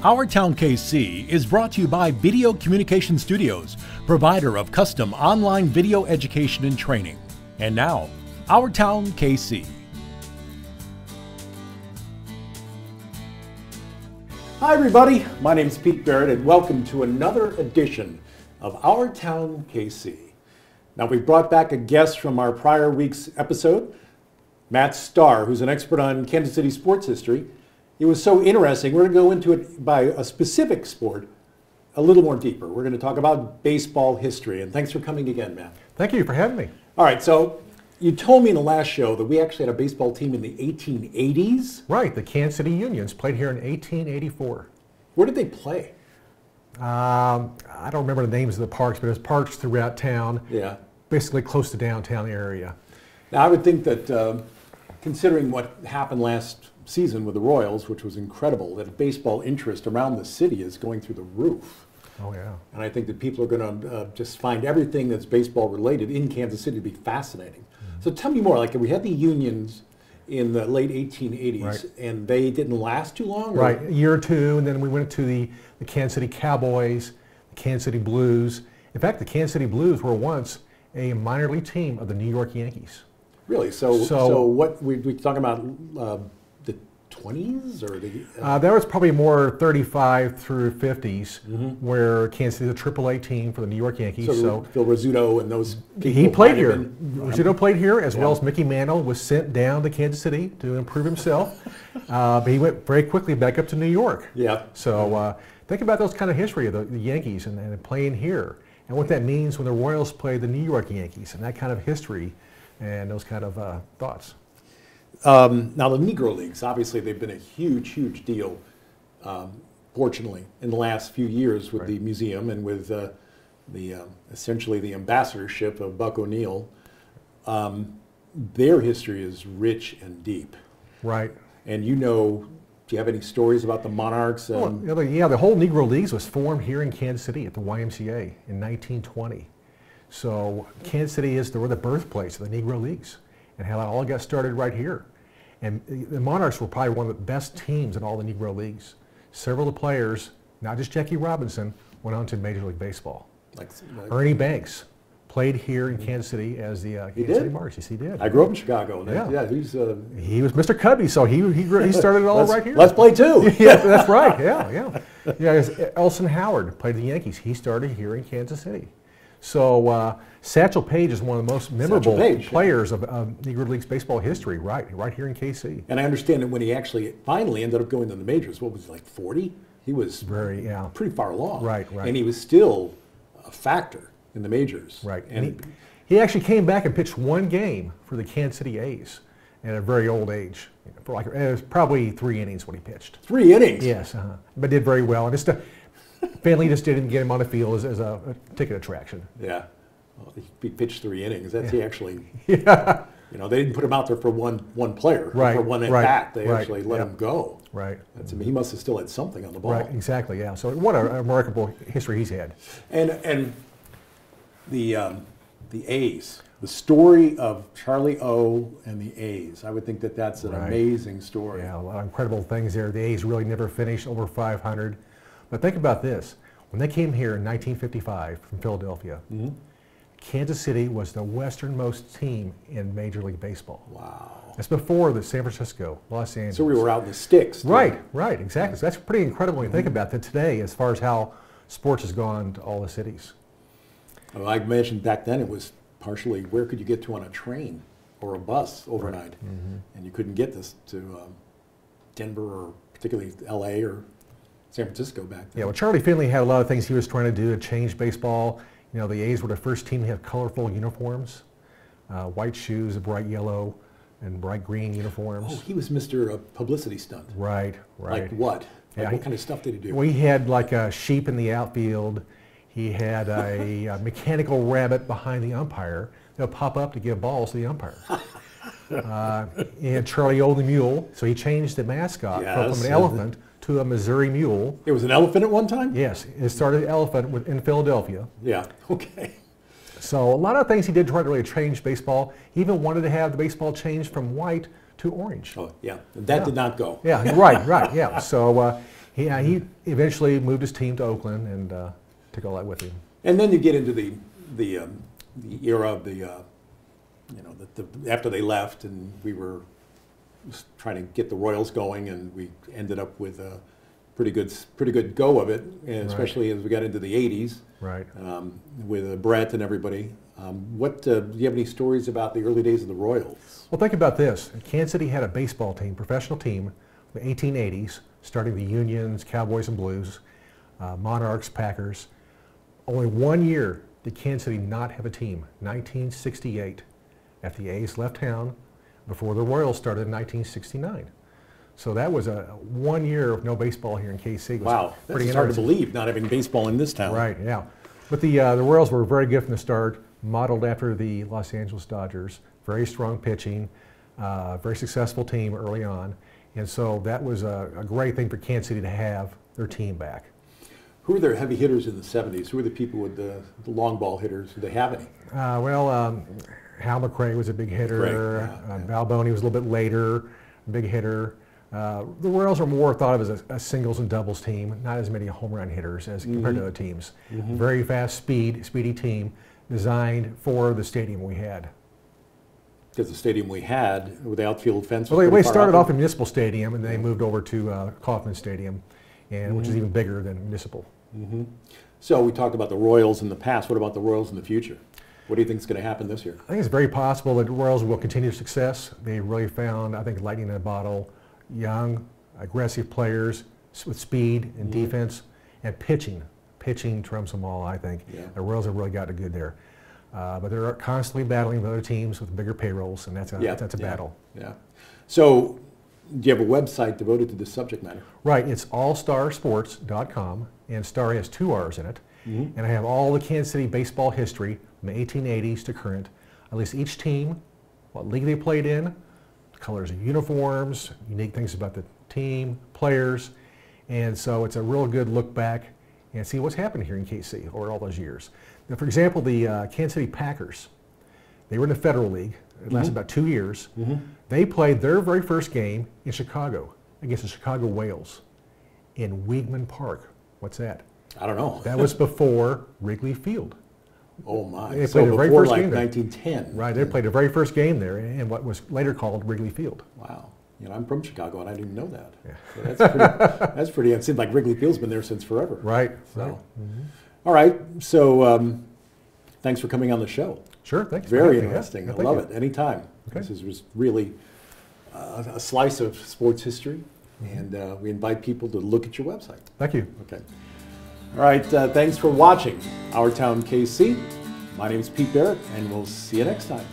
Our Town KC is brought to you by Video Communication Studios, provider of custom online video education and training. And now, Our Town KC. Hi everybody, my name is Pete Barrett and welcome to another edition of Our Town KC. Now we've brought back a guest from our prior week's episode, Matt Starr, who's an expert on Kansas City sports history. It was so interesting. We're going to go into it by a specific sport a little more deeper. We're going to talk about baseball history. And thanks for coming again, Matt. Thank you for having me. All right, so you told me in the last show that we actually had a baseball team in the 1880s. Right, the Kansas City Unions played here in 1884. Where did they play? I don't remember the names of the parks, but there's parks throughout town, basically close to downtown area. Now, I would think that considering what happened last season with the Royals, which was incredible, that baseball interest around the city is going through the roof. Oh, yeah. And I think that people are going to just find everything that's baseball related in Kansas City to be fascinating. Mm-hmm. So tell me more, like we had the Unions in the late 1880s, right, and they didn't last too long? Or? Right, a year or two, and then we went to the Kansas City Cowboys, the Kansas City Blues. In fact, the Kansas City Blues were once a minor league team of the New York Yankees. Really? So what we talking about? The 20s or the? That was probably more 35 through 50s, where Kansas City is a AAA team for the New York Yankees. So Phil Rizzuto and those people. He played here. Rizzuto played here, as well as Mickey Mantle was sent down to Kansas City to improve himself, but he went very quickly back up to New York. Yeah. So think about those kind of history of the Yankees and playing here, and what that means when the Royals play the New York Yankees, and that kind of history and those kind of thoughts. Now the Negro Leagues, obviously they've been a huge, huge deal, fortunately, in the last few years with the museum and with essentially the ambassadorship of Buck O'Neill. Their history is rich and deep. Right. And do you have any stories about the Monarchs? Well, yeah, the whole Negro Leagues was formed here in Kansas City at the YMCA in 1920. So Kansas City were the birthplace of the Negro Leagues, and how it all got started right here. And the Monarchs were probably one of the best teams in all the Negro Leagues. Several of the players, not just Jackie Robinson, went on to Major League Baseball. Like Ernie Banks played here in Kansas City as the Kansas City Monarchs. Yes, he did. I grew up in Chicago. And he was Mr. Cubby, so he started it all right here. Let's play too. Yeah, that's right. Yeah. Elson Howard played the Yankees. He started here in Kansas City. So Satchel Paige is one of the most memorable players of Negro Leagues baseball history, right here in KC. And I understand that when he actually finally ended up going to the majors, what was he, like 40? He was pretty far along. Right. And he was still a factor in the majors. Right. And he actually came back and pitched one game for the Kansas City A's at a very old age. It was probably 3 innings when he pitched. 3 innings? Yes, but did very well. And Finley just didn't get him on the field as a ticket attraction. Yeah. Well, he pitched 3 innings. That's he actually. Yeah. They didn't put him out there for one player, for one at bat. They actually let him go. Right. He must have still had something on the ball. Right. Exactly. Yeah. So what a remarkable history he's had. And the A's, the story of Charlie O and the A's. I would think that that's an amazing story. Yeah. A lot of incredible things there. The A's really never finished over 500. But think about this. When they came here in 1955 from Philadelphia, Kansas City was the westernmost team in Major League Baseball. Wow. That's before the San Francisco, Los Angeles. So we were out in the sticks. Right, exactly. So that's pretty incredible when you think about that today as far as how sports has gone to all the cities. Well, I mentioned back then it was partially where could you get to on a train or a bus overnight. And you couldn't get this to Denver or particularly LA or San Francisco back then. Yeah, well, Charlie Finley had a lot of things he was trying to do to change baseball. The A's were the first team to have colorful uniforms, white shoes, a bright yellow and bright green uniforms. Oh, he was Mr. Publicity Stunt. Right. Like what? What kind of stuff did he do? Well, he had like a sheep in the outfield. He had a mechanical rabbit behind the umpire that would pop up to give balls to the umpire. He had Charlie O the mule, so he changed the mascot from an elephant to a Missouri mule. It was an elephant at one time? Yes, it started elephant in Philadelphia. Yeah, okay. So a lot of things he did try to really change baseball. He even wanted to have the baseball changed from white to orange. Oh, yeah, that did not go. Yeah, right, yeah. So He eventually moved his team to Oakland and took all that with him. And then you get into the era of after they left, and we were trying to get the Royals going, and we ended up with a pretty good go of it, and especially as we got into the 80s, right? With Brett and everybody. Do you have any stories about the early days of the Royals? Well, think about this. Kansas City had a baseball team, professional team, in the 1880s, starting the Unions, Cowboys and Blues, Monarchs, Packers. Only 1 year did Kansas City not have a team, 1968, after the A's left town, before the Royals started in 1969. So that was a 1 year of no baseball here in KC. Wow, that's hard to believe, not having baseball in this town. Right, yeah. But the Royals were very good from the start, modeled after the Los Angeles Dodgers, very strong pitching, very successful team early on. And so that was a great thing for Kansas City to have their team back. Who were their heavy hitters in the 70s? Who were the people with the long ball hitters? Did they have any? Hal McRae was a big hitter. Balboni was a little bit later, big hitter. The Royals are more thought of as a singles and doubles team, not as many home run hitters as compared to other teams. Very fast, speedy team designed for the stadium we had. Because the stadium we had, with the outfield fence. Well, they started off in Municipal Stadium, and they moved over to Kauffman Stadium, which is even bigger than Municipal. So we talked about the Royals in the past. What about the Royals in the future? What do you think is going to happen this year? I think it's very possible that the Royals will continue success. They really found, I think, lightning in a bottle, young, aggressive players with speed and defense, and pitching. Pitching trumps them all, I think. Yeah. The Royals have really got it good there. But they're constantly battling with other teams with bigger payrolls, and that's a battle. Yeah. So do you have a website devoted to this subject matter? Right. It's allstarsports.com, and star has 2 R's in it. And I have all the Kansas City baseball history from the 1880s to current. I list each team, what league they played in, colors of uniforms, unique things about the team, players. And so it's a real good look back and see what's happened here in KC over all those years. Now, for example, the Kansas City Packers, they were in the Federal League. It lasted about 2 years. They played their very first game in Chicago against the Chicago Whales in Weigman Park. What's that? I don't know. That was before Wrigley Field. Oh my! They played so very before first like game there. 1910. Right. They played the very first game there in what was later called Wrigley Field. Wow. You know, I'm from Chicago, and I didn't know that. Yeah. So that's pretty. That's pretty. It seems like Wrigley Field's been there since forever. Right. So, Right. all right. So, thanks for coming on the show. Sure. Thanks. Very interesting. Yeah, I love it. Anytime. Okay. This was really a slice of sports history, and we invite people to look at your website. Thank you. Okay. All right. Thanks for watching Our Town KC. My name is Pete Barrett, and we'll see you next time.